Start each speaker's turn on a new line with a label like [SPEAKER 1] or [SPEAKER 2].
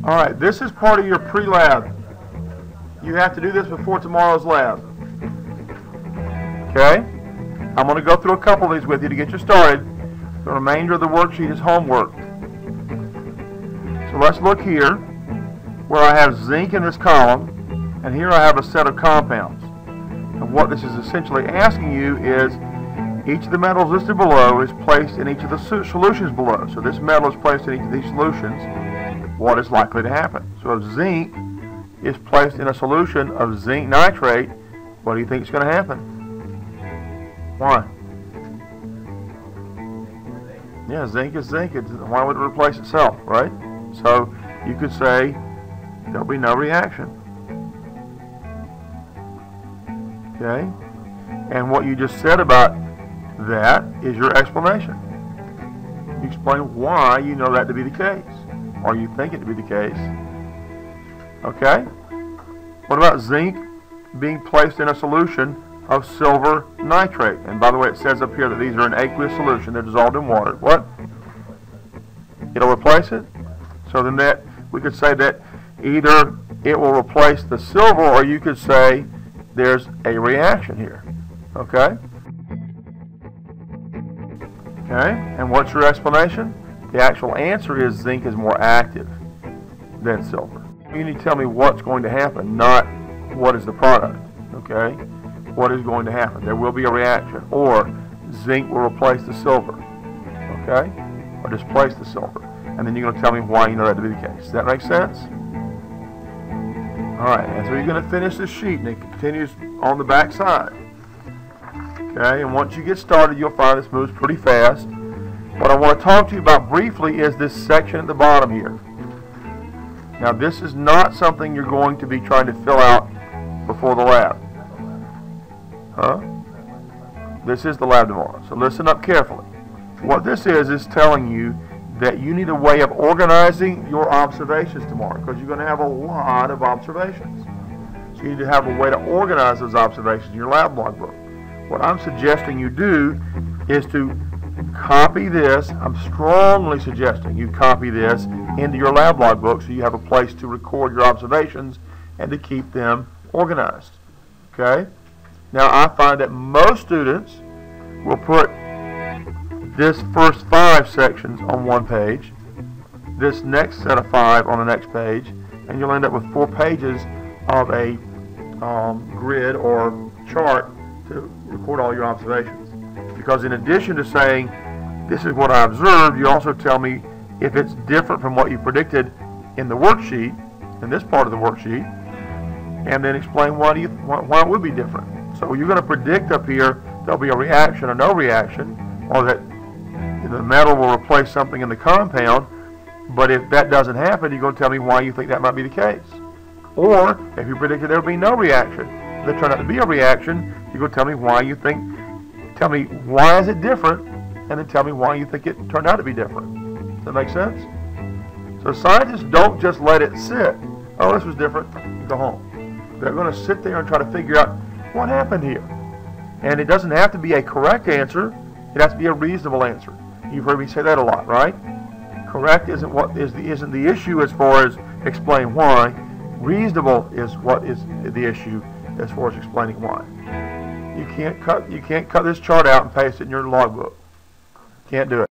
[SPEAKER 1] Alright, this is part of your pre-lab. You have to do this before tomorrow's lab. Okay? I'm going to go through a couple of these with you to get you started. The remainder of the worksheet is homework. So let's look here where I have zinc in this column, and here I have a set of compounds. And what this is essentially asking you is each of the metals listed below is placed in each of the solutions below. So this metal is placed in each of these solutions. What is likely to happen? So if zinc is placed in a solution of zinc nitrate, what do you think is going to happen? Why? Yeah, zinc is zinc. Why would it replace itself, right? So you could say there'll be no reaction. Okay? And what you just said about that is your explanation. You explain why you know that to be the case, or you think it to be the case. Okay? What about zinc being placed in a solution of silver nitrate? And by the way, it says up here that these are an aqueous solution. They're dissolved in water. What? It'll replace it? So then that we could say that either it will replace the silver, or you could say there's a reaction here. Okay? Okay? And what's your explanation? The actual answer is zinc is more active than silver. You need to tell me what's going to happen, not what is the product. Okay? What is going to happen? There will be a reaction, or zinc will replace the silver. Okay? Or displace the silver. And then you're going to tell me why you know that to be the case. Does that make sense? Alright, and so you're going to finish this sheet, and it continues on the back side. Okay, and once you get started, you'll find this moves pretty fast. What I want to talk to you about briefly is this section at the bottom here. Now, this is not something you're going to be trying to fill out before the lab. Huh? This is the lab tomorrow, so listen up carefully. What this is telling you that you need a way of organizing your observations tomorrow, because you're going to have a lot of observations. So you need to have a way to organize those observations in your lab logbook. What I'm suggesting you do is to copy this. I'm strongly suggesting you copy this into your lab logbook so you have a place to record your observations and to keep them organized. Okay? Now, I find that most students will put this first 5 sections on one page, this next set of 5 on the next page, and you'll end up with 4 pages of a grid or chart to record all your observations. Because in addition to saying, this is what I observed, you also tell me if it's different from what you predicted in the worksheet, in this part of the worksheet, and then explain why it would be different. So you're going to predict up here there'll be a reaction or no reaction, or that the metal will replace something in the compound, but if that doesn't happen, you're going to tell me why you think that might be the case. Or, if you predicted there will be no reaction, if there turned out to be a reaction, you're going to tell me why you think, tell me why is it different, and then tell me why you think it turned out to be different. Does that make sense? So scientists don't just let it sit. Oh, this was different, go home. They're going to sit there and try to figure out what happened here. And it doesn't have to be a correct answer, it has to be a reasonable answer. You've heard me say that a lot, right? Correct isn't the issue as far as explain why. Reasonable is what is the issue as far as explaining why. You can't cut this chart out and paste it in your logbook. Can't do it.